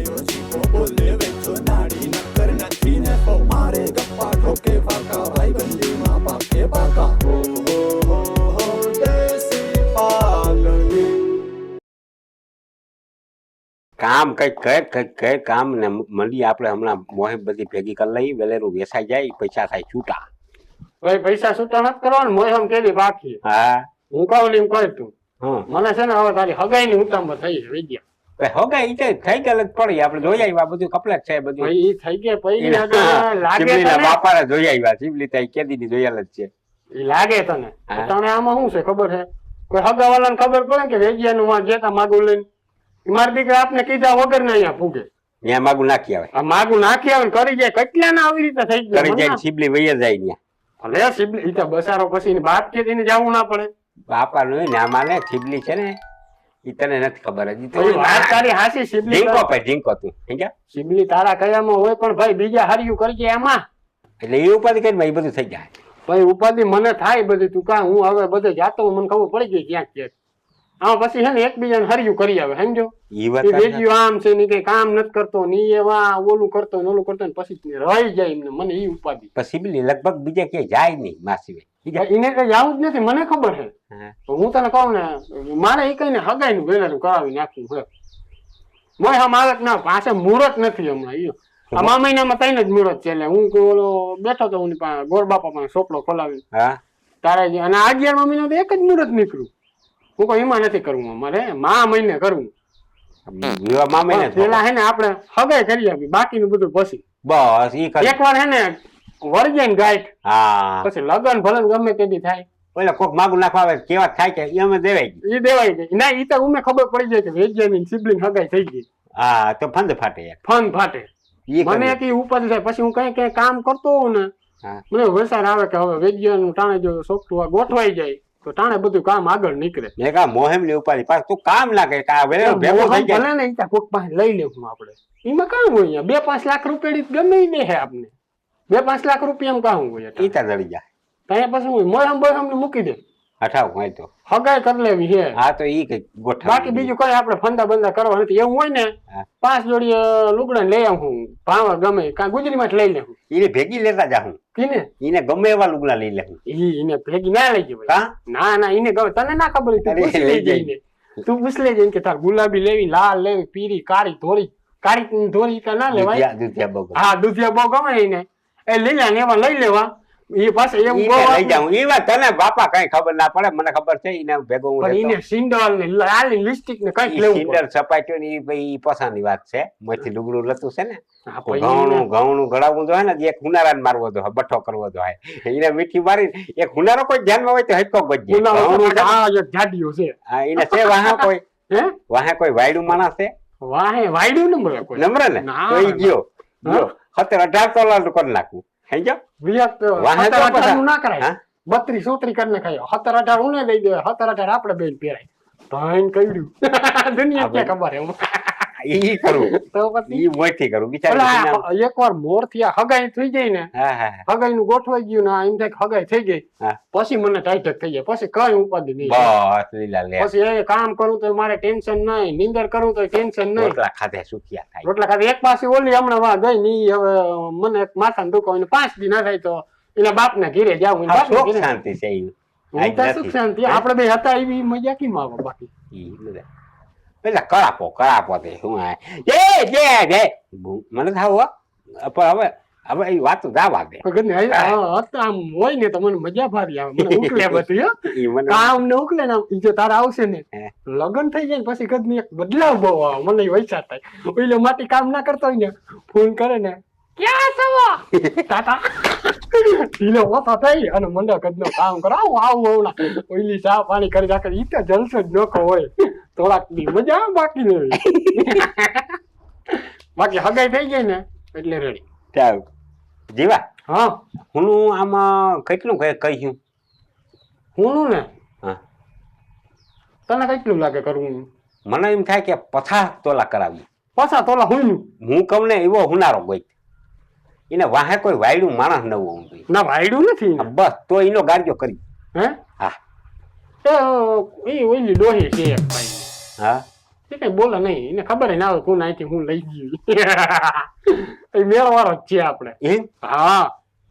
ભાઈઓ જીવો બોલે વેચો નાડી નક્કર નથી ને તો મારે ગપ્પા ઠોકે પાકા ભાઈ બંધીમાં પાકે પાકા હો દેશી પાલડી કામ કઈક કઈ કામ ને મળી આપણે હમણાં મોહે બધી ભેગી કરી લઈ વેલેરું વેસાઈ જાય પૈસા થાય છૂટા ભાઈ પૈસા છૂટા નથી કરવાનું મોહમ કેદી બાકી હા હું કહું ને એમ કર તું હમ મને છે ને હવે તારી હગાઈ ની ઉતામળ થઈ છે વિદ્યા હોગા ઈ તો થઈ ગયેલ જ પડી આપણે જોઈ આવ્યા બધું કપલેટ છે બધું ભાઈ ઈ થઈ ગયા પૈકી લાગે શિવલીના તને બાપાને જોઈ આવ્યા શિવલી તો કેદી ની જોયેલ જ છે ઈ લાગે તને હા. તને આમાં શું છે ખબર છે કોઈ હગા વાળાને ખબર પડે કે વેજિયા નું માં જેતા માગું લઈને મારા દીકરા આપને કીધા વગર ને અહીંયા ફૂગે ત્યાં માગું નાખી આવે આ માગું નાખી આવે ને કરી જાય કેટલા ના આવી રીતે થઈ કરી જાય ગયા શિવલી વૈયા જાય ત્યાં ભલે સિબલી ઈ તો બસારો પછી ની બાપ કે તેને જવું ના પડે બાપા નું ને આમાં શિવલી છે ને ઈ તને નથી ખબર હજી તો કોઈ વાત તારી હાસી સિબલી ઢીંકો ભાઈ ઢીંકો તું સમજ્યા સિબલી તારા કયામાં હોય પણ ભાઈ બીજા હરિયું કરી જાય એમાં એટલે એ ઉપાધિ કરીને ભાઈ બધું થઈ જાય ભાઈ ઉપાધિ મને થાય બધી તું કા હું હવે બધે જાતો મને ખબર પડી ગઈ ક્યાંક ક્યાંક આમાં પછી છે ને એકબીજાને હરિયું કરી આવે સમજો ઈ વાત એ વેજ્યું આમ છે ને કઈ કામ નથી કરતો ની એવા ઓલું કરતો ને ઓલું કરતો ને પછી રહી જાય એમને મને ઈ ઉપાધિ પણ શિવલી લગભગ બીજે ક્યાંય જાય નહીં માસી એને કઈ જવું જ નથી મને ખબર છે તો હું તને કહું ને મારે એ કઈ ને હગાઈ નું વેલાનું કરાવી નાખ્યું છે મોય હમ આવે ના પાસે મુહૂર્ત નથી હમણાં ઈ આ મહિનામાં ત્રણ જ મુહૂર્ત છે એટલે હું ઓલો બેઠો તો હું ગોર બાપા પાસે સોપડો ખોલાવી હા તારે અને 11મા મહિના તો એક જ મુહૂર્ત નીકળ્યું હું કોઈ એમાં નથી કરવું મારે મહિને કરવું વિવાહ મામે પેલા હે ને આપણે હગાઈ કરી આપી બાકીનું બધું પછી બસ ઈ કરે એકવાર હે ને વળગે ને ગાંઠ હા પછી લગન ભલે ગમે તે દી થાય ઓલા કોક માગું નાખવા આવે કેવા થાય કે ઈ અમે દેવાય ગઈ એ દેવાય ગઈ ના ઈ તો ઉમે ખબર પડી જાય કે વેજ્યાની સિબલિંગ હગાઈ થઈ ગઈ હા તો ફંદ ફાટે યાર ફન ફાટે ઈ મને હતી ઉપાધિ થાય પછી હું કઈ કામ કરતો હોઉં ને હા. મને વિચાર આવે કે હવે વેજ્યાનું ટાણે જો સોફ્ટવેર ગોઠવાઈ જાય તો ટાણે બધું કામ આગળ નીકળે મેં કા મોહેમ ની ઉપાડી પાછ તું કામ લાગે કા વેલો ભેગો થઈ જાય ભલે ને ઈ કોક પાસે લઈ લેવું આપણે એમાં કામ હોય 2-5 લાખ રૂપિયા ગમે ઈ દે આપને 2-5 લાખ રૂપિયા કામ હોય ઈ તા જડી જાય ત્યાં પછી હું મોહમ બોહમ ને મૂકી દે અઠાવ હોય તો હગાઈ કરી લેવી છે હા તો ઈ કઈ ગોઠવ બાકી બીજું કઈ આપણે ફંદા બંદા કરવા નથી એવું હોય ને હા. 5 જોડી લુગડા લઈ આવું ભાવ ગમે કાં ગુજરીમાં જ લઈ લેવું ઈને ભેગી લેતા જાહું કીને ઈને ગમે એવા લુગડા લઈ લેવું એને ભેગી ના લઈ જાય કા ના ના એને ગમે તને ના ખબર હોય, તું અરે, પૂછી લઈ લેજે એને. તું પૂછી લેજે એને કે તાર ગુલાબી લેવી લાલ લેવી પીરી કાળી ધોળી કાળી ધોળી તો ના લેવાય દુધિયા બગો હા દુધિયા બહુ ગમે એને એ લઈ લે ને એવા લઈ લેવા એ પાસે એવું ઈને બહુ લઈ આપણે- જાઉં ઈ વાત તને બાપા કઈ ખબર ના પડે મને ખબર છે ઈને ભેગો હું પણ લેતો. એને સિંડલ ને લાલ લિપસ્ટિક ને કઈક ઈ લેવું સિંડર સપાટ્યો ને ઈ ભાઈ પસાની વાત છે મોથી લુગડું લતું છે ને પડે. ઘઉંનું ગળાવવું જોઈએ ને એક હુનારાને મારવો જોઈએ બઠ્ઠો કરવો જોઈએ એને મીઠી મારી એક હુનારો કોઈ ધ્યાનમાં હોય તો હેડકો ગજે હા એક જાડિયો છે હા એને છે હે વાહે કોઈ વાયડું માણસ છે વાહે વાયડું ન મળે કોઈ નમ્ર ને ના, તો ઈ ગયો હા. 17-18 તોલા કરી નાખું હે જો વિયક વાહે તો 17-18 પાછા. નું ના કરાય હા? 32-33 કરીને ખાય 17-18 ઉને દઈ દે 17-18 આપણે બેન પહેરાય ભાઈન કઈડ્યું દુનિયા આપણે- ક્યાં ખબર એમ ઈ કરું તો પછી ઈ મોયથી કરું બિચારી ઓલા એકવાર મોર થી હગાઈ થઈ જાય ને હા હા હગાઈ નું ગોઠવાઈ ગયું ને એમ થાય કે હગાઈ થઈ ગઈ હા. પછી મને ટાઈટ થઈ જાય પછી કઈ ઉપાધિ નહીં બસ લીલા લે પછી એ કામ કરું તો મારે ટેન્શન નહીં નીંદર કરું તો ટેન્શન નહીં રોટલા ખાધે સુખિયા થાય રોટલા ખાતે એક પાસે ઓલી હમણાં વા ગઈ ની હવે મને એક માથા દુખાવ 5 દી ના થાય તો એના બાપ ને ઘીરે જાવું હા, સુખ શાંતિ છે ઈ હું તો સુખ શાંતિ આપડે બે હતા એવી મજા કેમ આવે બાકી ઈ બધા પેલા કળાપો તે શું આ મને થાવ પણ હવે એ વાત જવા દે વગર ને હતા આમ હોય ને તો મને મજા ભારી આવે મને ઉકલે બધી હો ઈ મને કામ ને ઉકલે ને ઈ જો તારા આવશે ને હે. લગન થઈ જાય ને પછી કદની એક બદલાવ બહુ આવે મને વૈસા થાય ઓઈલો માટી કામ ના કરતો હોય ને ફોન કરે ને ક્યાં છો તાતા ઢીલો ઓછો થઈ અને મંડળ કદનો કામ કરો આવું ઓલા ઓઈલી ચા પાણી કરી રાખે ઈ તો જલસો જ નોખો હોય થોડાક દી મજા આવે બાકી નહીં બાકી હગાઈ થઈ જાય ને એટલે રેડી ચાલ જીવા હા હું આમાં કેટલું કહ્યું હું ને હા તને કેટલું લાગે કરવું મને એમ થાય કે 50 તોલા કરાવી પાછા તોલા હું હું કહું ને એવો હુનારો ગઈ એને વાહે કોઈ વાયડું માણસ ન હોવું જોઈએ ના વાયડું નથી હા, બસ તો એનો ગાર્યો કરી હે હા એ ઓલી ડોહી છે એક ભાઈ હા એ કઈ બોલે નહીં, એને ખબર ના હોય કોણ અહીંથી હું લઈ ગયું. એ મેળવાળો જ છે આપણે. એમ હા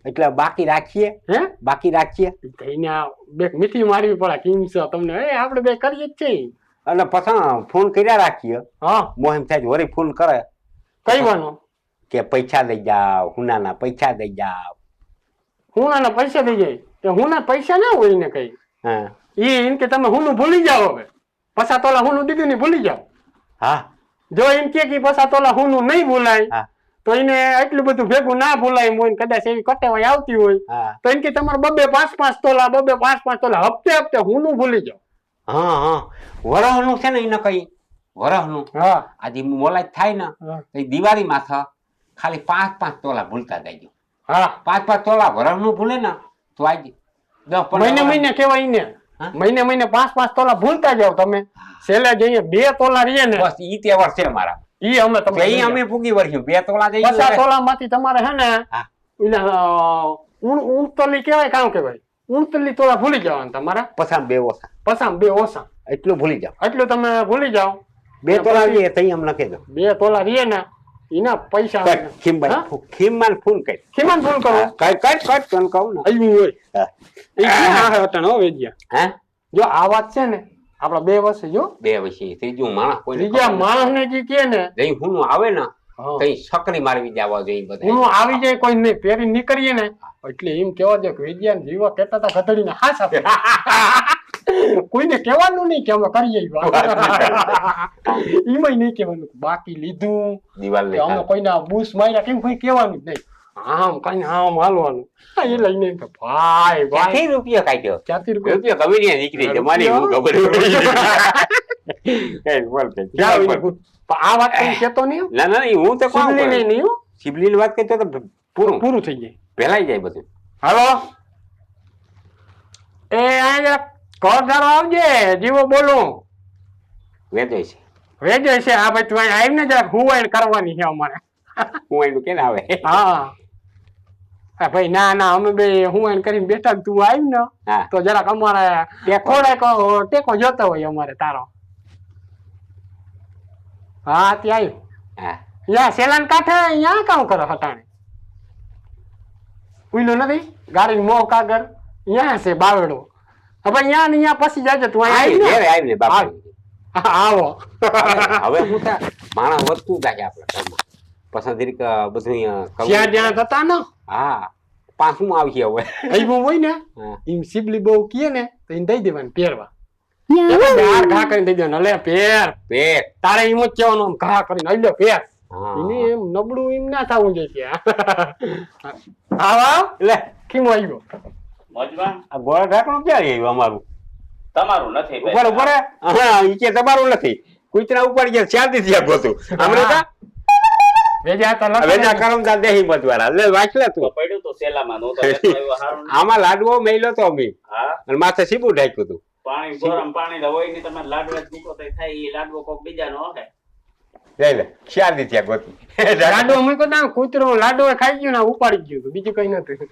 એટલે બાકી રાખીએ, હે બાકી રાખીએ કઈને બે મીઠી મારવી પડે કેમ છો તમને, એ આપણે બે કરીએ જ છીએ. અને પછી ફોન કર્યા રાખીએ. હા મોહિમ સાહેબ વળી ફોન કરે કઈવાનો કે પૈસા દઈ જાવ, હુનાના પૈસા દઈ જાવ. હુના પૈસા થઈ જાય કે હુના પૈસા ના હોય ને કઈ, હા એમ કે તમે હુનું ભૂલી જાઓ. હવે 50 તોલા હુનું દીધું ને ભૂલી જાઓ. હા જો એમ કે 50 તોલા હુનું નહીં ભૂલાય હા તો એને એટલું બધું ભેગું ના ભૂલાય હોય, કદાચ એવી કટેવાઈ આવતી હોય હા તો એમ કે તમારે 2-5 તોલા 2-5 તોલા હપ્તે હપ્તે હુનું ભૂલી જાઓ. હા હા વરહનું છે ને એને કઈ વરહનું હા આજે મોલાજ થાય ને તો દિવાળી માથા ખાલી 5-5 તોલા ભૂલતા જઈજો. હા 5-5 તોલા વરહનું ભૂલે ને તો આજે 10-15 મહિને કેવાય ને મહિને 5-5 તોલા ભૂલતા જાવ તમે. છેલ્લે જઈએ 2 તોલા રહીએ ને બસ ઈ તહેવાર છે મારા. ઈ અમે તમે ઈ અમે પૂગી વર્યું 2 તોલા જઈએ 50 તોલા માંથી તમારે હે ને હા. ઊંટલી કેવાય કામ કેવાય ઊંટલી તોલા ભૂલી જવાના તમારા. પસામ 2 ઓછા, પસામ 2 ઓછા એટલું ભૂલી જાવ. એટલું તમે ભૂલી જાઓ. 2 તોલા રહીએ તઈ અમને કહેજો. 2 તોલા રહીએ ને એના પૈસા ખીમમાં ફોન કરી ખીમાન ફોન કરો કટ તને કહું ને આવ્યું હોય હા. એ ક્યાં હટણ હો વેજ્યા. હા જો આ વાત છે ને આપડા 2 વર્ષે જો 2 વર્ષે ત્રીજું માણસ કોઈ ત્રીજા માણસ ને જે કે ને જઈ હું આવે ને તઈ સકરી મારવી જવા જોઈએ બધા. હું આવી જાય કોઈ નહીં પેરી નીકળીએ ને એટલે એમ કેવા દે કે વિજ્ઞાન જીવા કેતા હતા ગધડીને હાસ આપે. કોઈને કહેવાનું નહીં કે અમે કરીએ એમાં નહીં કહેવાનું બાકી લીધું દિવાલ કે અમે કોઈના બૂસ માર્યા કેમ કોઈ કહેવાનું જ નહીં. આમ કઈ આમ હાલવાનું એ લઈને ભાઈ ભાઈ રૂપિયા કાઢ્યો. ક્યાંથી રૂપિયા રૂપિયા કવી ને નીકળી છે મારી હું ખબર કઈ બોલ કે આ વાત કઈ કેતો નહીં. ના ના હું તો કોણ સિબલી નહીં સિબલી ની વાત કરતો તો પૂરું થઈ જાય ભેલાઈ જાય બધું. હાલો એ આ કોધારો આવજે જીવો બોલું વેચાય છે વેજે છે. આ ભાઈ તું આવીને જરાક હુવાઈન કરવાની છે અમારે. હું એનું કે આવે હા ભાઈ ના ના અમે બે હુવાઈન કરીને બેઠા તું આવી ને હા તો જરાક અમારે થોડાક ટેકો જોતો હોય અમારે તારો. હા ત્યાં આવ્યું હા યા સેલાન કાંઠે અહીંયા કામ કરો હટાણે ઉઈલો નથી ગાડી મોહ કાગર અહીંયા છે બાવડો. હવે અહીંયા ને અહીંયા પછી જાજે તું અહીંયા આવીને બાપા આવો. હવે હું તા માણસ વધતું જાય આપણા ઘરમાં પસંદ બધું જ્યાં જ્યાં થતા ને હા પાછું આવશે હવે આવ્યું હોય ને હા. એમ સિબલી બહુ કીએ ને તો એને દઈ દેવાનું પહેરવા. હાર ઘા કરીને દઈ દેવાનું અલે પહેર પેટ તારે એમ જ કહેવાનું આમ ઘા કરીને અલ્યો પહેર. હા એને એમ નબળું એમ ના થવું જોઈએ. આવા એટલે કેમ આવ્યો મોજમાં આ ગોળા ઢાંકણું ક્યાં આવ્યું અમારું તમારું નથી ઉપર ઉપર હા ઈ કે તમારું નથી કુતરા ઉપાડી ગયા શાંતિ થી ગોતું અમને કા વેજા તા વેજા કરમદાર દેહી મતવાળા લે વાંચ લે તું પડ્યું તો સેલામાં નહોતો આવ્યો હારું આમાં લાડવો મેલ્યો તો અમે હા અને માથે સીબું ઢાંક્યું હતું પાણી ગરમ પાણી હોય ની તમે લાડવા જ મૂકો તો થાય ઈ લાડવો કોક બીજાનો હે લઈ લે શાંતિ થી ગોતું લાડો મૂકો તા કૂતરો લાડો ખાઈ ગયો ને ઉપાડી ગયો બીજું કઈ નથી.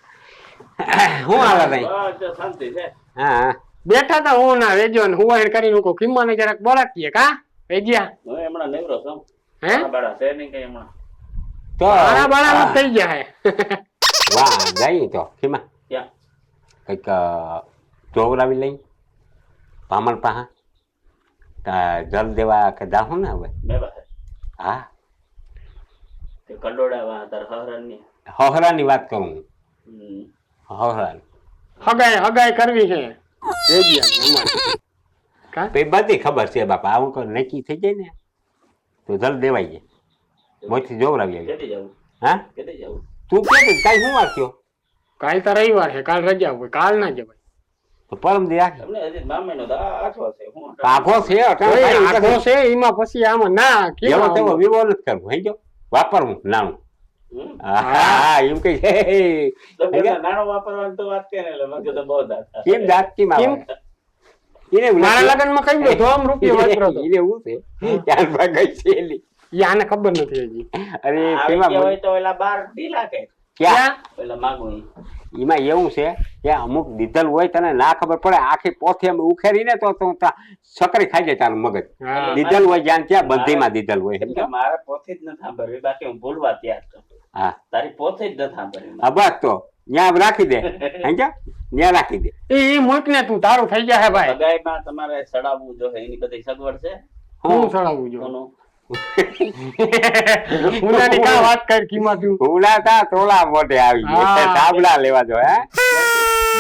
હું હાલા નહીં બસ શાંતિ છે હા બેઠા તા હું ના વેજો ને હુવાઈન કરીને કો કિમ્માને જરાક બોલાકીએ કા વેજ્યા હું હમણાં નેવરો છું હે બાડા છે નહીં કઈ હમણાં તો મારા બાળા થઈ ગયા હે. વાહ જઈએ તો ખીમા ક્યાં કઈક ચોવરાવી લઈ પામણ પાહા જલ દેવા કે જાહું ને હવે મેવા છે હા તે કડોડા તાર હરણ ની હહરાની વાત કરું હહરાની હગાઈ કરવી છે વેજ્યા કા તે બધી ખબર છે બાપા આવું કોઈ નક્કી થઈ જાય ને તો જલ દેવાઈ જાય મોથી જોવરાવી આવી કેતી જાવું હા કેતી જાવું તું કે કઈ શું વાંચ્યો કાલ તો રવિવાર છે કાલ રજા હોય કાલ ના જવાય. તો પરમ દી રાખી તમને હજી મામેનો તો આઠો છે હું આખો છે આખો છે એમાં પછી આમાં ના એવો તેવો કેવું વિવો નથી કરવું હઈ જો વાપરવું નાનું હા એમ કઈ છે તો પેલા નાનો વાપરવાનું તો વાત કરે એટલે મગજ તો બહુ દાતા કેમ જાત કેમ આવે એને મારા લગન માં કઈ ગયો ધોમ રૂપિયા વાપરો તો એને એવું છે ત્યાર ભાગઈ છે એલી ઈ આને ખબર નથી હજી. અરે આવી પેલા ગયા હોય તો એલા 12 ઢીલા કે ક્યાં પેલા માગું એમાં એવું છે કે અમુક દીધલ હોય તને ના ખબર પડે આખી પોથી અમે ઉખેરીને તો સકરી ખાઈ જાય તારું મગજ હા. દીધલ હોય જ્યાં ત્યાં બધીમાં દીધલ હોય એટલે મારે પોથી જ નથી સાંભળવી બાકી હું ભૂલવા તૈયાર છું હા તારી પોથી જ નથી સાંભળવી હા બસ તો ત્યાં રાખી દે સમજ્યા ત્યાં રાખી દે એ મૂક ને તું તારું થઈ જાય ભાઈ સગાઈમાં તમારે સડાવવું જોઈએ એની બધી સગવડ છે હું સડાવું જો કોનું? ઉનાની કા વાત કર કિંમત તું હુલા તા તોલા મોઢે આવી હા. ગયા તાબલા લેવા જો હે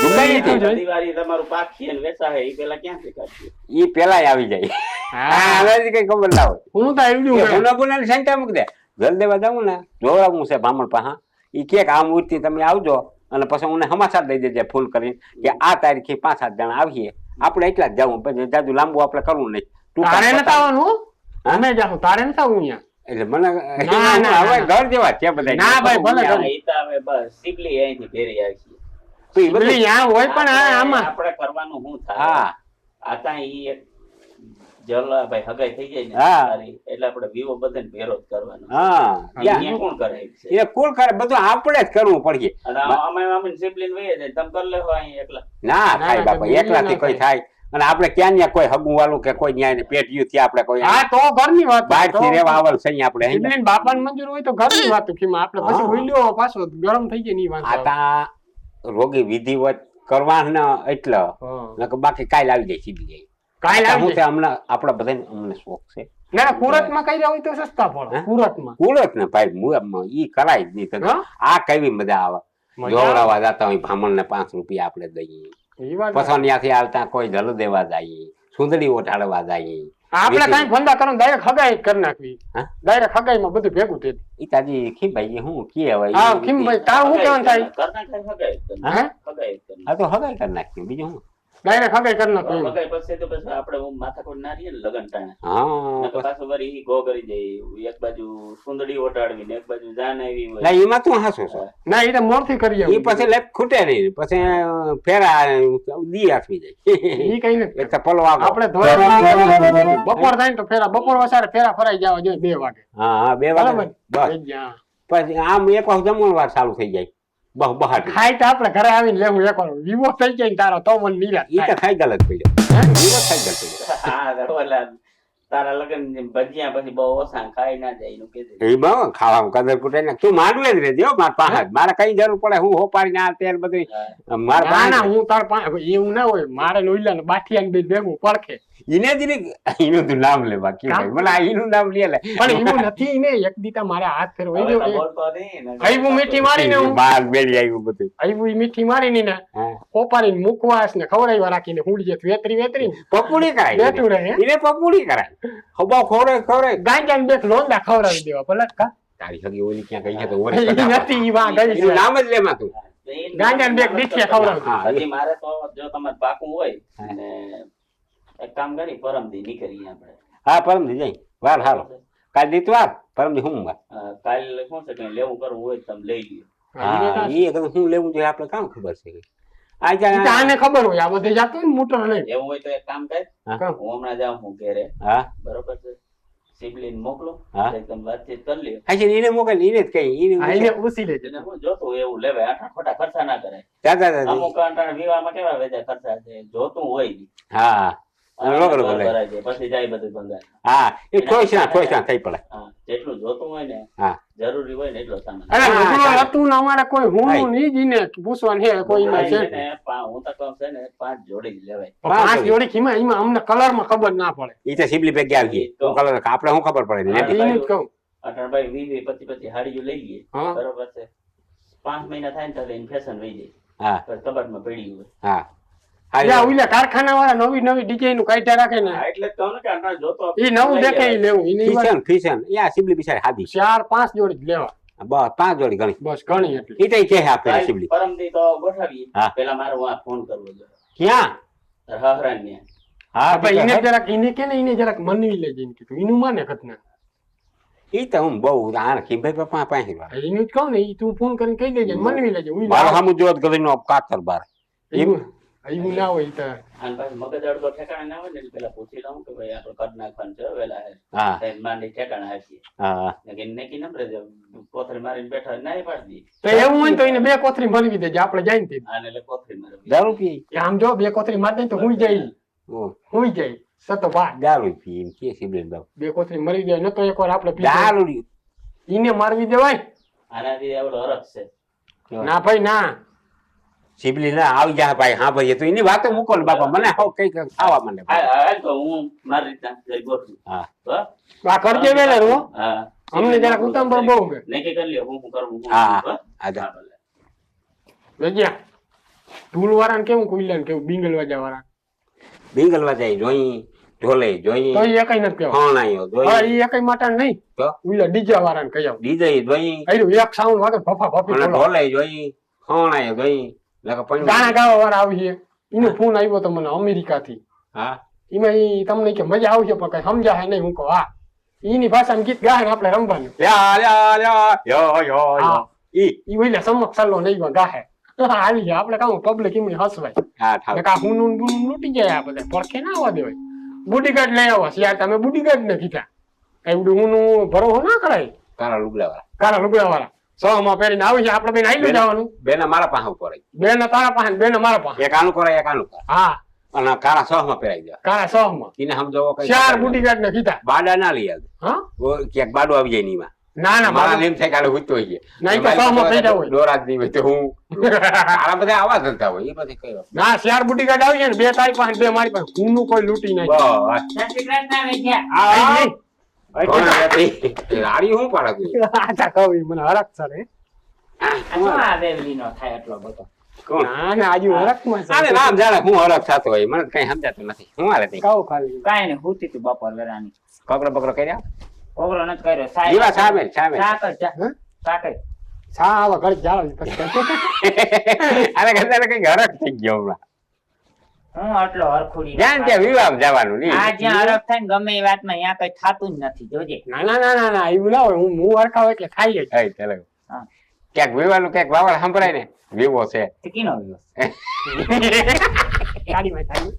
દુકાઈ તું જોઈ. દિવાળી તમારું પાકી અને વેચાય એ પેલા ક્યાંથી કાઢીએ ઈ પેલાય આવી જાય હા હવે કઈ ખબર ના હોય હું તો આવ્યું એ ગુના ગુના ની સંખ્યા મૂક દે જલ દેવા જાઉં ને જોડાવું છે બ્રાહ્મણ પાહા ઈ કે આ મૂર્તિ તમે આવજો અને પછી મને સમાચાર દઈ દેજે ફોન કરીને કે આ તારીખે 5-7 જણા આવીએ આપણે એટલા જ જવું પછી જાજુ લાંબુ આપણે કરવું નહીં તારે નથી આવવાનું હો. હા? અમે જાઉં તારે નથી આવવું અહીંયા એટલે મને ના, ના, હવે ના. ઘર જેવા છે બધા ના ભાઈ, ભલે હા, ગમે. ઈ તો હવે બસ સિબલી અહીંથી ફેરી આવી છે. પેલી અહીંયા હોય પણ આમાં આપણે કરવાનું શું થાય હા આ કાંઈ ઈ એક જલા ભાઈ હગાઈ થઈ જાય ને હા. સારી, એટલે આપણે વિવો બધાને ભેરો જ કરવાનો હા અહીંયા કોણ કરે છે એ કુલ કરે બધું આપણે જ કરવું પડે અને અમે સિબલીને વહી જાય તમે કરી લેવો અહીં એકલા ના થાય ના, બાપા ના, એકલાથી ના કોઈ થાય અને આપણે ક્યાં ન્યા કોઈ હગું વાળું કે કોઈ ન્યા પેટ્યું થી આપણે કોઈ હા તો ઘરની વાત બહાર થી રેવા આવલ છે આપણે હે? સિબલીન બાપાને મંજૂર હોય તો ઘરની વાત કીમાં આપણે પછી હા. ઉલ્યો પાછો ગરમ થઈ જાય ની વાત આ તા રોગી વિધિવત કરવાના એટલે નકર બાકી કાલ આવી જાય સીધી જાય કાલ હું આવી તે અમને આપણા બધાને અમને શોખ છે ના કુરતમાં કર્યા હોય તો સસ્તા પડે હે? કુરતમાં કુળત ને ભાઈ ઈ કરાય જ નહીં તને હા? આ કેવી મજા આવે મજા આવે. જોવડાવા જતા હોય બ્રાહ્મણ ને 5 રૂપિયા આપણે દઈએ એ વાત પછી ત્યાંથી આવતા કોઈ જલ દેવા જઈએ સુંદરી ઓઢાડવા જઈએ આપણે કઈ ધંધા કરો ડાયરેક્ટ હગાઈ જ કરી નાખવી હા? ડાયરેક્ટ હગાઈમાં બધું ભેગું થઈ ઈ તાજી ખીભાઈ હું કે હવે હા ખીમભાઈ તારું શું કહેવાનું થાય કરના ખાય હગાઈ જ હે? હગાઈ જ કરના. આ તો હગાઈ કરી નાખી બીજું હું ડાયરેક્ટ હગાઈ કરી નાખવી હગાઈ પછી તો પછી આપણે માથાકૂટ ના રહીએ ને લગન ટાણે હા નકર પાછું વળી ઈ ગો કરી જાય એક બાજુ સુંદડી ઓટાડવી ને એક બાજુ જાન આવી હોય ના એમાં તું હાસું છો ના એ તો મોરથી કરી ઈ પછી લેપ ખૂટે નહીં પછી ફેરા દી આસવી જાય ઈ કઈ નથી એક તો પલવા આપણે ધોયા બપોર થાય ને તો ફેરા બપોર વસારે ફેરા ફરાઈ જવા જોઈએ 2 વાગે હા હા 2 વાગે બરાબર બસ થઈ ગયા. પછી આમ એક વખત જમણવાર ચાલુ થઈ જાય બહુ બહાટી ખાઈ તો આપણે ઘરે આવીને લેવું એક વાર વિવો થઈ જાય ને તારો તો મને નિરાશ ઈ તો થાય. ખાઈ ગલત પડી જાય ઈ ખાઈ ગલત પડી જાય હા તો ઓલા તારા લગન ભજીયા પછી બહુ ઓછા ખાઈ ના જાય એનું કીધું એ બહુ ખાવામાં કદર પૂટે ને તું માંડવે જ રહેજે હો માર પાસે જ. મારે કઈ જરૂર પડે હું હોપાડીને આ તેલ બધું માર ના ના પાસે હું તાર પાસે એવું ના હોય મારે લોહીલા ને બાઠિયા ને ભેગું પડખે ઈને જ નહીં એનું તું નામ લે બાકી કામ? મને આ એનું નામ લે લે પણ એવું નથી ને એક દીતા મારે હાથ ફેરવો હવે તો આવ્યું બોલતો નહીં ને. આવ્યું મીઠી મારીને હું બાર બેડી આવ્યું બધું આવ્યું ઈ મીઠી મારીને ને હા. પોપારીને મુકવાસ ને ખવડાવ્યા રાખીને હુંડી જેત વેતરી પપુડી કરાય બેઠું રહે એને પપુડી કરાય હબા ખવરે ગાંજા ને બે લોંદા ખવડાવી દેવા ભલે કા તારી સગી ઓલી ક્યાં ગઈ છે તો ઓરી ઈ કઢાવા. નથી ઈ વાં ગઈ એનું છે નામ જ લેમાં તું તો એ ગાંજાને બે ડીઠિયા ખવડાવજો. હા, હજી મારે તો જો તમારે પાકું હોય હા. ને એક કામ કરી પરમદી નીકળીએ આપણે હા પરમથી જઈ વાર હાલો કાલ દીત વાર પરમથી હું વાર કાલ શું છે કે લેવું કરવું હોય તો તમે લઈ લ્યો હા ઈ એકદમ શું લેવું જોઈએ આપણે કામ ખબર છે કે આ ઈ તો જા આને ખબર હોય આ બધે જાતો ને મોટર લઈને એવું હોય તો એક કામ કર હા. હું હમણાં જાઉં હું ઘેરે હા બરોબર છે સિબલીને મોકલો હા. એકદમ વાતચીત કરી લ્યો હા છે એને મોકલ એને જ કઈ આ એને પૂછી લેજે એને હું જોતું હોય એવું લેવાય આઠા ખોટા ખર્ચા ના કરાય દાદા દાદી અમુક આંટાણા વિવાહમાં કેવા વેજા ખર્ચા છે જોતું હોય ઈ. હા અને રોકડો ઘર બોલે. ભરાય જાય, પછી જાય બધું ભંગાર હા એ ઠોસા થઈ પડે હા જેટલું જોતું હોય ને હા જરૂરી હોય ને એટલો સામાન અરે હા, બધું ચાલે. હતું ને અમારે કોઈ હું નહીં જ ઈને પૂછવાનું છે કોઈ હા, માં છે એને હું તો કહું છે ને 5 જોડી જ લેવાય પાંચ જોડી ખીમા એમાં અમને કલર માં ખબર ના પડે ઈ તો સિબલી ભેગી આવી ગઈ કલર આપણે શું ખબર પડે હા. લેતી એને જ કહું અટણભાઈ 20 25 હાડીઓ લઈ લઈએ હા. બરોબર છે 5 મહિના થાય ને તો એની ફેશન વહી જાય હા પછી કબાટમાં પડી હોય હા ત્યાં હા ઓલા કારખાના વાળા નવી નવી ડિઝાઇન નું કાઢ્યા રાખે ને હા, એટલે જ કહું ને કે અટણ જોતો એ નવું દેખે ઈ લેવું એની વાત ફીસન ફીસન યા સિબલી બિચારી હાદી 4-5 જોડી જ લેવા બસ 5 જોડી ગણી બસ ઘણી એટલી ઈ તો કે આપે કાલ સિબલી પરમદી તો ગોઠવીએ હા. પેલા મારે વાં ફોન કરવો જોઈએ ક્યાં હહરાન ને હા આપણે એને જરાક એને કે ને એને જરાક મનવી લેજે એમ કીધું એનું માને ઘટના ઈ તો હું બહુ આને ખીભાઈ પપ્પા પાસે વાર એનું જ કહું ને ઈ તું ફોન કરીને કહી દેજે મનવી લેજે હું મારો સામુ જોત ગલીનો કાતર બાર એવું એવું ના હોય તો અને પાછું મગજ અડધો ઠેકાણે ના હોય ને એટલે પેલા પૂછી લઉં કે ભાઈ આપણે કદ નાખવાનું છે વેલા હે હા સાઈડ માંડી ઠેકાણે હાચી હા કે નેકી નંબર કોથળી મારીને બેઠા હોય, નાઈ પાડી દી તો એવું હોય ને તો એને 2 કોથળી ભરવી દેજે આપણે જાય ને તે. આને એટલે કોથળી મારે દારૂ પી એ આમ જો 2 કોથળી મારી દે તો હુઈ જાય સતો બા દારૂ પી એમ કે સિબલેન બાપ 2 કોથળી મરી જાય ન તો એકવાર આપણે પી દારૂ ઈને મારવી દેવાય. આનાથી એવડો હરખ છે ના ભાઈ ના સિબલી ના આવી જાય ભાઈ હા ભાઈ તો એની વાતો મૂકો ને બાપા મને હાવ કઈ ખાવા માંડે હાલ તો હું મારી રીતના જઈ ગોઠવું હા હો? આ કરજે વેલે રો હા અમને જરા ઉત્તમ પર બહુ કે નક્કી કરી લ્યો હું કરું હું હા. હો? આજા હા, ભલે. વેજ્યા ધૂળ વાળાને કેવું કુઈલાને કેવું બિંગલ વાજા વાળા બિંગલવા જાય જોઈ ઢોલે જોઈ તો એ એકઈ નથી કેવા ખોણાયો હા જોઈ એ એકઈ માટે નહીં તો ઉઈલા ડીજા વાળાને કહી આવ ડીજે જોઈ આયરું એક સાઉન્ડ વાગે ફફા ફફી અને બોલો ઢોલે જોઈ ખોણાયો જોઈ લખ પણ ગાણા ગાવા વાળા આવી છે એનો ફોન આવ્યો તો મને અમેરિકા થી હા એમાં ઈ તમને કે મજા આવશે પણ કઈ સમજાય નહીં હું કહું હા ઈની ભાષામાં ગીત ગાય ને આપણે રમવાનું યા યા યા યો યો હા. ઈ ઓઈલા સમક સલ્લો નહીં ગાહે હાલી જાય આપણે કામ પબ્લિક એમની હસવાય હા થાવ નકા હુનું બુનું લૂટી જાય આ બધા પડખે ના આવવા દેવાય બોડીગાર્ડ લઈ આવો યાર તમે બોડીગાર્ડ ને કીધા એવડું હુનું ભરોસો ના કરાય તારા લુગડા વાળા કાળા લુગડા વાળા 100 માં પહેરીને આવી છે આપણે બેન આવી જવાનું બેના મારા પાસે ઉપર બેન તારા પાસે બેન મારા પાસે એક આનું કરે એક આનું કરે હા અને કાળા સોહમાં પહેરાઈ દે કાળા 100 માં એને સમજાવો કઈ 4 બોડીગાર્ડ ને કીધા બાડા ના લઈ આવે હા ક્યાંક બાડો આવી જાય નીમાં ના ના મારા મારા એમ થાય કાલે હુતો હોય નહીં તો 100 માં પૈડા હોય દોરાજ નહીં હોય તો હું તારા બધા આવા ધંધા હોય એ બધી કયો ના 4 બોડીગાર્ડ આવી છે ને 2 તારી પાસે 2 મારી પાસે હુનું કોઈ લૂટી નહીં બસ જય શ્રી કૃષ્ણ વેજ્યા. રાડી હું પાડે તું આચા કવિ મને હરખ સર આ શું આ વેવલીનો થાય એટલો બધો કોણ ના ના આજુ હરખ માં અરે રામ જાણે હું હરખ થતો હોય મને કઈ સમજાતું નથી હું હાલે તે કાવ ખાલી કાંઈ નહીં હુતી તું બપોર વેરાની કકરો બકરો કર્યા કોગળો નથી કર્યો જીવા સામે સામે સાકર જા હે? સાકર સા આવા ઘર જાવ પછી અરે ગંદાને કઈ હરખ થઈ ગયો હમણાં હું આટલો હરખુડી જ્યાં ત્યાં વિવાહ જવાનું નહીં આ જ્યાં હરખ થાય ને ગમે એ વાતમાં ત્યાં કઈ થાતું જ નથી જોજે ના ના ના ના ના એવું ના હોય હું હરખા હોય એટલે ખાઈ જ હઈ ચાલો હા. ક્યાંક વિવાનું ક્યાંક વાવડ સંભળાય ને વિવો છે તે કીનો વિવાહ? ગાડીમાં થાય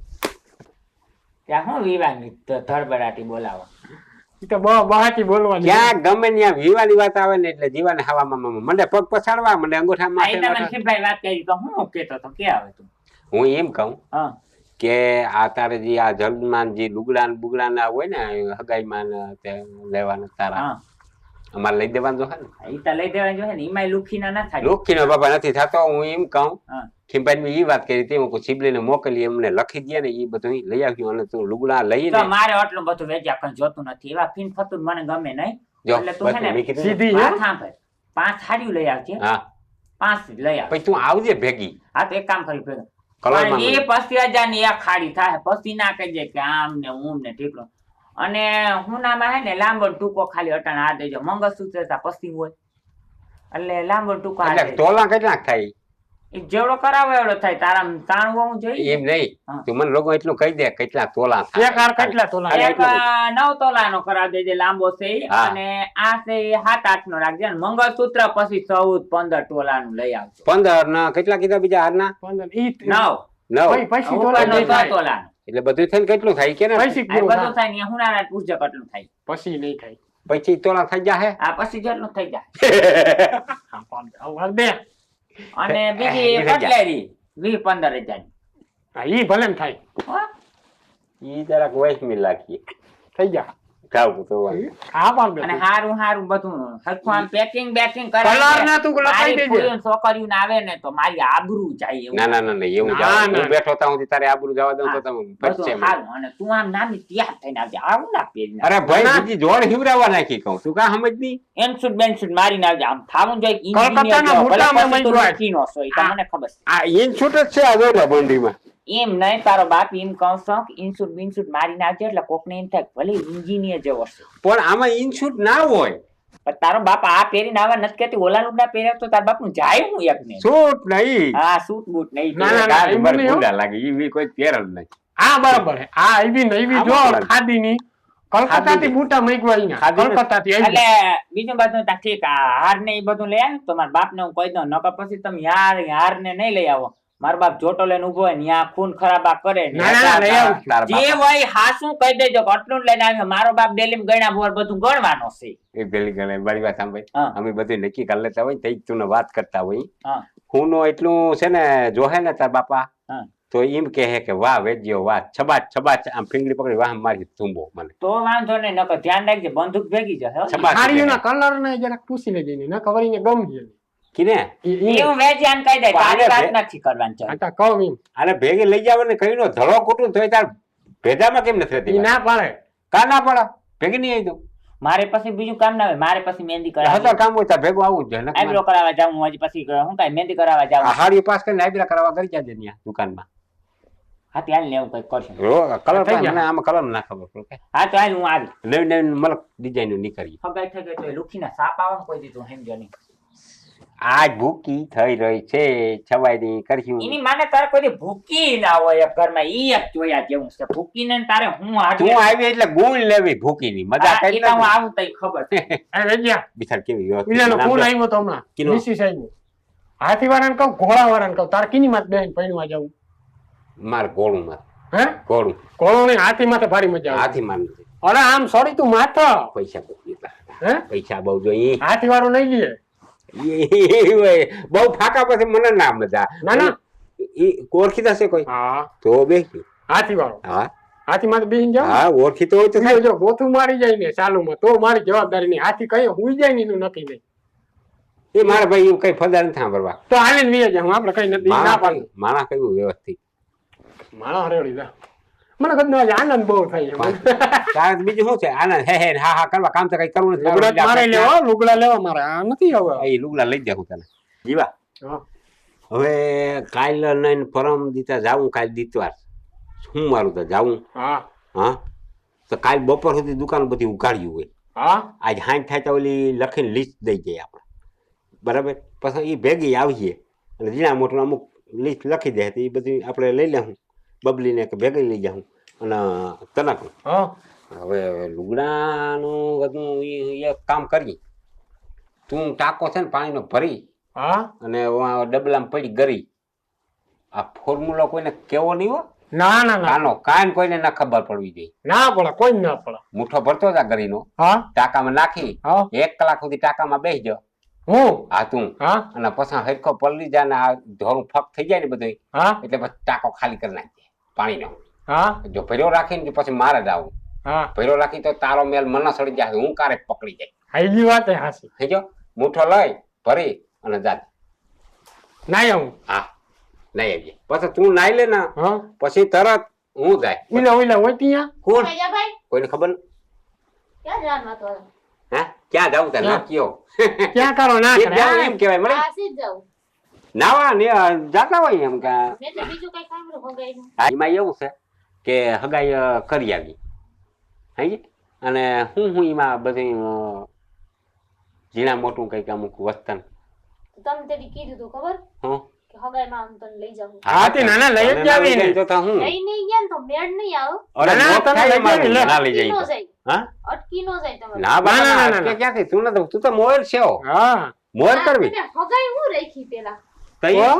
ત્યાં હું વિવાહની ધડબડાટી બોલાવો ઈ તો બહાટી બોલવાની ક્યાંક ગમે ત્યાં વિવાની વાત આવે ને એટલે જીવાને હવામાં મને પગ પછાડવા મને અંગૂઠા આ ઈ તમે માથે શિવભાઈ વાત કરી તો હું કેતો તો કે આવે તું હું એમ કહું હા કે આ તારે જે આ જલમાન જે લુગડા ના હોય ને હગાઈમાં ને તે લેવાના તારા હા અમારે લઈ દેવાનું છે ને ઈ તો લઈ દેવા જોઈએ ને ઈમાંય લુખીના ના થાય લોખીનો બાબા નથી થતો હું એમ કહું હા ખીમભાઈ એ વાત કરી હતી હું સિબલીને મોકલી એમને લખી દે ને એ બધું લઈ આવ્યું અને તું લુગડા તો લઈને મારે આટલું બધું વેચ્યા કઈ જોતું નથી એવા ફીન ફતું મને ગમે નહીં જો એટલે તું છે બધું ને મેં કીધું ને. સીધી હે? વાત સાંભળ 5 સાડીઓ લઈ આવજે હા 5 જ લઈ આવ પછી તું આવજે ભેગી હા તો એક કામ કરી ભેગા કલરમાં પણ એ 25,000 ની એક ખાડી થાય પછી ના કહેજે કે આમ ને ઉમ ને ઠીકરો અને હુનામાં હે ને લાંબો ટૂંકો ખાલી અટાણ આ દેજો મંગળસૂત્ર તા પસ્તી હોય એટલે લાંબો ટૂંકો આ એટલે દેજો તોલા કેટલા થાય એ જેવડો કરાવે એવડો થાય તારા તાણવું હું જોઈએ એમ નહીં હા. તું મને લોકો એટલું કહી દે કેટલા તોલા એક હાર કેટલા તોલા અરે, એક 9 તોલાનો કરાવી દેજે લાંબો છે ઈ. હા. અને આ છે 7-8 નો રાખજે અને મંગળસૂત્ર પછી 14-15 તોલાનું લઈ આવજો 15 ના કેટલા કીધા બીજા હારના 15 ઈ 9 9 પૈસી તોલા ઉપરનો નહીં 6 થાય તોલાનું એટલે બધું થઈને કેટલું થાય કે ને પૈસી આ પૂરું બધું થાય. થાય ને હુનાના પૂછજો કેટલું થાય પછી નહીં થાય પછી તોલા થઈ જાય આ પછી જેટલું થઈ જાય હા, પણ હવે બે અને બીજી એ થઈ જાય. કટલેરી 20-15 હજાર હા, ઈ ભલે ને થાય ઈ જરાક વૈષ્ણવી લાગી થઈ જા જાવ તો હા પણ બે અને હારું હારું બધું હરખું આમ પેકિંગ બેકિંગ કલર ના તું લખાઈ દેજે. છોકરીઓ આવે ને તો મારી આબરૂ જાય એવું ના ના ના ના એવું ના, જાવ ના. હું બેઠો તા હું તારે આબરૂ જવા દઉં તો તમે બધું બચશે મને. હારું અને તું આમ નાની તૈયાર થઈને આવજે આવું ના પહેરીને અરે ભાઈ ના. બીજી જોડ હિવરાવા નાખી કહું તું કા સમજ નહીં એનસુટ બેનસુટ મારીને આવજે આમ થાવું જોઈએ કલકત્તાના મોટામાં ભલે પછી તું મય લખીનો છો ઈ તો હા. મને ખબર છે આ ઇન છૂટ જ છે આ જોડે બંડીમાં એમ નહીં તારો બાપ એમ કહું છું કે ઇન્સુટ બિન્સુટ મારીને આવજે એટલે કોકને એમ થાય કે ભલે એન્જિનિયર જેવો છે પણ આમાં ઇન છૂટ ના હોય પણ તારો બાપ આ પહેરીને આવવા નથી કહેતી ઓલા લુગડા પહેર્યા તો તાર બાપનું જાય હું એક ને છૂટ નહીં હા સૂટ બૂટ નહીં ના, ના, ના. ગાડી એવું પર નહીં હો. ભૂંડા લાગે ઈ કોઈ પહેર જ નહીં હા બરાબર હે. હા એવી ને એવી જો આમાં પણ. ખાદી ની કલકત્તા થી ખાદીની. બૂટા મેકવા અહીંયા ખાદીની. કલકત્તા થી એટલે બીજું બધું તા ઠીક આ હાર ને એ બધું લઈ આવે તો મારા બાપ ને હું કહી દઉં નકર પછી તમે હાર ને નહીં લઈ આવો મારો બાપ જોટો લઈને ઉભો હોય ને ત્યાં ખૂન ખરાબા કરે ને ના, ના, લઈ આવું. તારા જે બાપા. હોય હાસું કહી દેજો કે આટલું જ લઈને આવ્યો મારો બાપ ડેલી ગણ્યા બોર બધું ગણવાનો છે એ પેલી ગણે મારી વાત સાંભળ હા. અમે બધું નક્કી કરી લેતા હોય તઈ તું વાત કરતા હોય હા હું નો એટલું છે ને જોહે ને તાર બાપા હા. તો એમ કહે કે વાહ વેજ્યો વાહ છબાચ છબાચ આમ ફીંગડી પકડી વાહ મારી તુંબો મને તો વાંધો નહીં નકર ધ્યાન રાખજે બંદૂક ભેગી જશે હો. છબાચ સાડીઓના કલર ને જરાક પૂછી લેજે ને ન ખબર એને ગમજે કીને એવું વેજ્યાન કહી દે તારી પણ વાત આને નથી કરવાની ચાલ આટા કહું એમ આને ભેગી લઈ જાવ ને કઈ નો ધડો કૂટું તોય તાર ભેદામાં કેમ નથી ઈ રહેતી ના પાડે કા ના પડે ભેગી નહીં આવી તો મારે પછી બીજું કામ ના હોય મારે પછી મહેંદી કરાવવી હજાર કામ હોય તાર ભેગું આવું જ જોઈએ આઈબ્રો કરાવવા જાઉં હજી પછી શું કાંઈ મહેંદી કરાવવા જાઉં હાડી પાસ કરીને આઈબ્રા કરાવવા કરી જાજે ત્યાં દુકાનમાં હા ત્યાં ને એવું કંઈક કરશું કલર થઈ ગયા. મને આમાં કલર ના ખબર પડે કે હા તો હાલ હું આવી નવી નવી મલક ડિઝાઇન નીકળી ફગાઈ થઈ ગઈ તો એ લુખીના સાપ આવે ને કોઈ દીધું સમજો નહીં આજ ભૂકી થઈ રહી છે છવાઈ કરશું એની માને તારે કોઈ ભૂકી ના હોય એક ઘરમાં ઈ એક જોયા જેવું છે ભૂકી ને તારે હું તું આવી એટલે ગુણ લેવી ભૂકી ની મજા કરી હું આવું તઈ ખબર છે એ વેજ્યા બિચાર કેવી બીજાનો ફોન આવ્યો તો હમણાં કિનો? મિસિસ આવ્યો હાથી વાળાને કહું ઘોડા વાળાને કહું તાર કિની માં બેન પૈણવા જાવું માર ગોળું માર હે ગોળું ઘોડો નહીં હાથી માથે ભારી મજા આવે હાથી માર નથી અરે આમ સોરી તું માથા પૈસા બહુ દીધા. હે પૈસા બહુ જોઈએ હાથી વાળો નહીં લઈએ બહુ ફાકા પછી મને ના મજા ના, ના. ઈ ઓળખી થશે કોઈ હા તો બે હાથી વાળો હા હાથી માથે બેહીને જાવ હા ઓળખી તો હોય તો થાય. જો ગોથું મારી જાય ને ચાલુમાં તો મારી જવાબદારી નહીં હાથી કઈ હુઈ જાય ને એનું નક્કી નહીં એ મારા ભાઈ કઈ ફદાર નથી સાંભળવા તો હાલીને વીએ જાય હું આપણે કઈ નથી ના પાડું માણા કયું વ્યવસ્થિત માણસ હરેવડી જા મને કદનો આજે આનંદ બહુ થાય છે તારે બીજું શું છે આનંદ હે હે હા હા કરવા કામ તો કઈ કરવું નથી લુગડા મારે લેવા લુગડા લેવા મારે આ નથી હવે એ લુગડા લઈ જાઉં તને જીવા હા. હવે કાલ ને પરમ દીતા જાવું કાલ દીતવાર શું મારું તો જાવું હા હા તો કાલ બપોર સુધી દુકાન બધી ઉગાડ્યું હોય હા આજ હાંજ થાય તો ઓલી લખીને લિસ્ટ દઈ જાય આપણે બરાબર પછી એ ભેગી આવીએ અને જીણા મોટું અમુક લિસ્ટ લખી દે તો એ બધી આપણે લઈ લેવું બબલીને કે ભેગી લઈ જાઉં અને તનકનું હા હવે લુગડાનું બધું એક કામ કરી તું ટાંકો છે ને પાણીનો ભરી હા અને ડબલામાં પડી ગરી આ ફોર્મ્યુલા કોઈને કેવો નહીં હો ના ના ના કાનો કાન કોઈને ના ખબર પડવી જોઈએ ના પડે કોઈ ના પડે મુઠ્ઠો ભરતો હતા ગરીનો હા ટાંકામાં નાખી હા 1 કલાક સુધી ટાંકામાં બેસી જાઓ હું હા તું હા અને પછી હરખો પલળી જાય ને આ ધોરું ફક થઈ જાય ને બધું હા એટલે પછી ટાંકો ખાલી કરી નાખજે પાણીનો હા જો ભર્યો રાખીને પછી મારે જ આવું હા ભર્યો રાખી તો તારો મેલ મને સડી જાય હું કારેક પકડી જાય હાઈજી વાત હે હાસી સમજો મુઠ્ઠો લઈ ભરી અને જા ના આવું હા નાઈ આવજે પછી તું નાઈ લે ને હા પછી તરત હું જાય ઓલા ઓલા હોય ત્યાં કોણ ભાઈ કોઈને ખબર ન- ક્યાં જવાનું હતું? હે ક્યાં જાઉં તાર ક્યાં? ના કયો ક્યાં કરો ના એ કરે જાઉં એમ કહેવાય મળે આ સીધ જાઉં. નાવા ને જાતા હોય એમ કે મેં તો બીજું કઈ સાંભળ્યું ભગાઈનું. હા, એમાં એવું છે કે હગાઈ કરી આવી હાજી અને હું એમાં બધું ઝીણા મોટું કઈક અમુક વસ્તન તમે તેડી કીધું તું ખબર હું કે હગાઈમાં આમ તને લઈ જાઉં. હા, તે નાના લઈ જ જાવી ને. તો તો હું લઈ નહીં ગયા ને તો મેળ નહીં આવે. અરે ના, મોત તને થાય લઈ મારું, જાવી, લે. ના લઈ અટકી નો જાય જાય. હા અટકી નો જાય તમારે. ના બા ના, ના, ના ના, કે ક્યાંથી તું તો મોબાઈલ છે હા મોર ના, કરવી તમે હગાઈ હું રાખી પેલા તઈ તો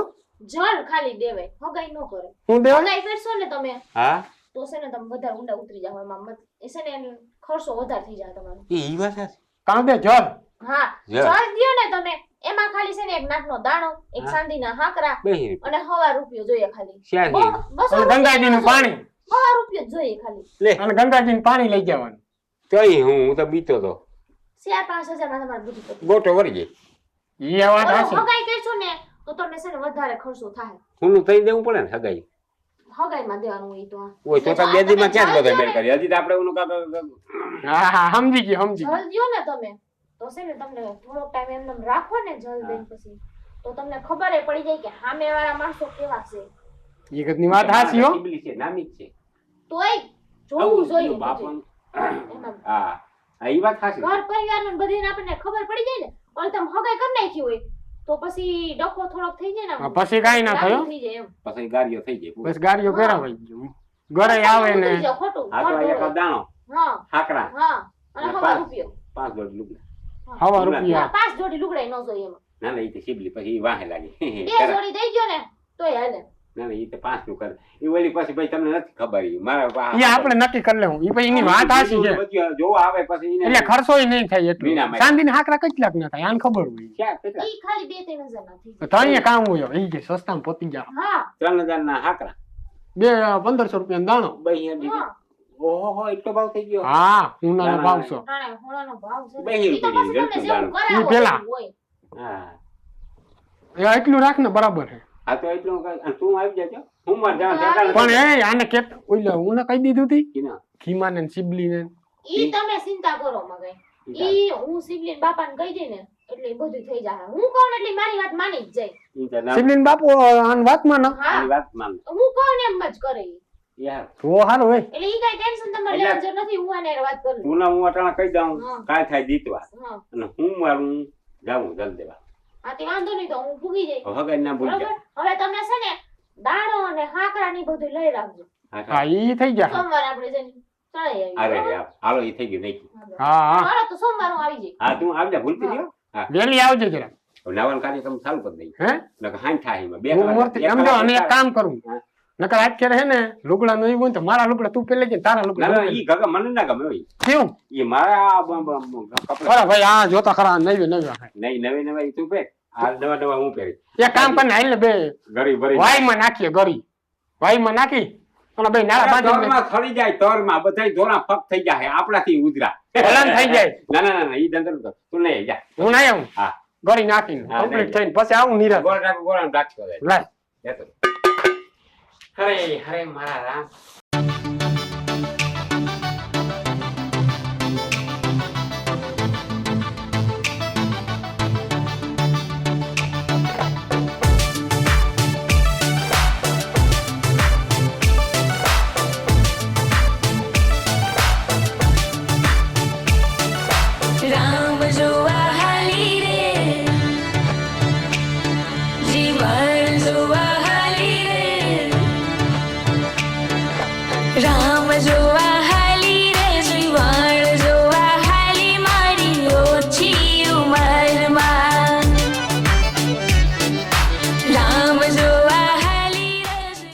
જળ ખાલી દેવાય હગાઈ નો કરે. હું દેવા હગાઈ કરશો ને તમે હા તો છે ને તમે વધારે ઊંડા ઉતરી જાવ એમાં એ છે ને એનો ખર્ચો વધારે થઈ જાય તમારો. ઈ વાત છે કામ દે જલ હા જળ. જળ દ્યો ને તમે એમાં ખાલી છે ને એક નાકનો દાણો એક હા. ચાંદીના હાકરા બેહી અને હવા રૂપિયો જોઈએ ખાલી. શ્યાં બહુ- ગઈ? બસો અને ગંગાજી નું પાણી હવા રૂપિયો જ જોઈએ ખાલી. લે અને ગંગાજી નું પાણી લઈ જવાનું તઈ હું તો બીતો તો 4-5 હજારમાં તમારે બધું પતી. ગોટો વળી ગઈ ઈ આ વાત ઓલું હાચી હગાઈ કરશો ને તો તમને છે ને વધારે ખર્ચો થાય. હું તઈ દેવું પડે ને હગાઈ હગાઈમાં દેવાનું હોય તો આ. ઓય તો આ બે દીમાં તમે ક્યાં જ જળ બધો દ્યો મેળ ને, કરી હજી તો આપણે ઓલું કાક હા હા સમજી ગયો સમજી ગયો જળ દ્યો ને તમે તો છે ને તમને થોડોક ટાઈમ એમને રાખો ને જળ દઈને પછી તો તમને ખબર પડી જાય કે સામે વાળા માણસો કેવા છે. ઈ કદની વાત હાચી હો ટીબલી છે નામી જ છે તોય જોવું જોઈએ બાપ બધું. એમાં હા હા ઈ વાત સાચી ઘર પરિવારનું બધાને આપણને ખબર પડી જાય ને ઓલી તમે હગાઈ કરી નાખી હોય તો પછી ડખો થોડોક થઈ જાય ને હા, આમ. પછી કાંઈ ના થયો થઈ જાય એમ. પછી ગાડીઓ થઈ જાય બસ ગાડીઓ હા. પહેરાવાઈ ગયું ઘરે આવે ને ઉતરી જાઓ, ખોટું હા તો ઘર એક ઢોળે. દાણો હા હાકરા હા અને અને હવા પાંચ. રૂપિયો 5 દોઢ લુગડા હવા હા. રૂપિયા 5 જોડી લુગડાઈ ન જોઈએ એમાં. ના ના ઈ તો શીબલી પછી ઈ વાહે લાગે 2 જોડી દઈ ગયો ને તોય હાલે. ના ના, ઈ તો 5 નું કરે. ઈ વળી પછી ભાઈ તમને નથી ખબર ઈ. મારા એ આપણે નક્કી કરી લેવું ઈ પછી એની વાત હાચી છે બધું જોવા આવે પછી ઈને એટલે ખર્ચો નહીં થાય એટલું વિના માય. ચાંદીના હાકરા કેટલાક ના થાય આને ખબર હોય ક્યાં કેટલા? ઈ ખાલી 2-3 હજાર ના થઈ તો જાય. અહીંયા કામ હોય એ કે સસ્તામાં પતી ગયા હા 3000 ના હાકરા. 1500 રૂપિયા દાણો હા ઓહો, એટલો ભાવ થઈ ગયો. હા ઉનાળો ભાવ છે ત્રણેય હોળાનો ભાવ છે. 2 ઈ તો પછી તમે જેવું ઈ કરાવો પેલા. એવું હોય. હા એ એટલું રાખ ને બરાબર છે આ તો એટલું કઈ. અને તું આવી જજો. હું માર જાણ પણ એ આને કે ઓલે હું કહી દીધું હતી કિના ખીમાને ને સિબલીને ઈ તમે ચિંતા કરો મગાઈ. ઈ હું સિબલીન બાપાને કહી દઈ ને એટલે ઈ બધું થઈ જાય. હું કહું ને એટલે મારી વાત માની જ જાય. ઈ તો ના સિબલીન બાપુ આન વાતમાં ન હા વાત માન હું કહું ને એમ જ કરે ઈ. યાર. તો હારું હોય એટલે ઈ કઈ ટેન્શન તમારે લેવાની જરૂર નથી. હું આને હારે વાત કરું. તું ના હું અટાણા કહી દઉં હા. કાલ થાય દીતવા હા અને હું મારું જાઉં જલ દેવા. હા તે વાંધો નહીં તો હું પૂગી જઈશ. હગાઈ ના ભૂલ બરોબર હવે તમે છે ને દાણો અને હાકરા ની બધું લઈ રાખજો. હા ઈ થઈ ગયા સોમવારે આપણે જઈને ચડાઈ આવીએ. અરે બરોબર? યાર, હાલો ઈ થઈ ગયું નહીં. હા હા હાલો તો સોમવાર હું આવી જઈશ. હા તું આવજા ભૂલતી રહ્યો. હા વેલી આવજે જરા હવે નાવાનો કાર્યક્રમ ચાલુ કરી દઈ. હે નકર હાંજ થાય એમાં. 2 હું કલાક મૂર્તિ એક સમજો કલાક અને એક ચાલે. કામ કરું હા. નકર આજ ક્યારે હે ને લુગડા નહીં હોય ને તો મારા લુગડા તું પેલે કે તારા ના લુગડા ના ઈ ગગા મને ના ગમે હોય. કેવું ઈ મારા કપડા અરે ભાઈ આ જોતા ખરા નવી નવી નહીં નવી નવી તું પહેર. આ નવા નવા હું પહેરી. એક કામ કરીને હાલ ને બે ગરીબ ભરી વાઈમાં નાખીએ ગરી વાઈમાં નાખી અને બે નાળા બાંધી તોરમાં ખડી જાય તોરમાં બધાય ધોળા ફક થઈ જાય આપણાથી ઉધરા. હલન થઈ જાય ના ના ના ના, ઈ ધંધો નતો. તું નહીં જા. હું ના આવું હા ગરી નાખીને હા, કમ્પ્લીટ નહીં. થઈને પછી આવું નિરાશ ગોળ રાખો ગોળ રાખો. લાય જતો. હરે હરે મારા રામ.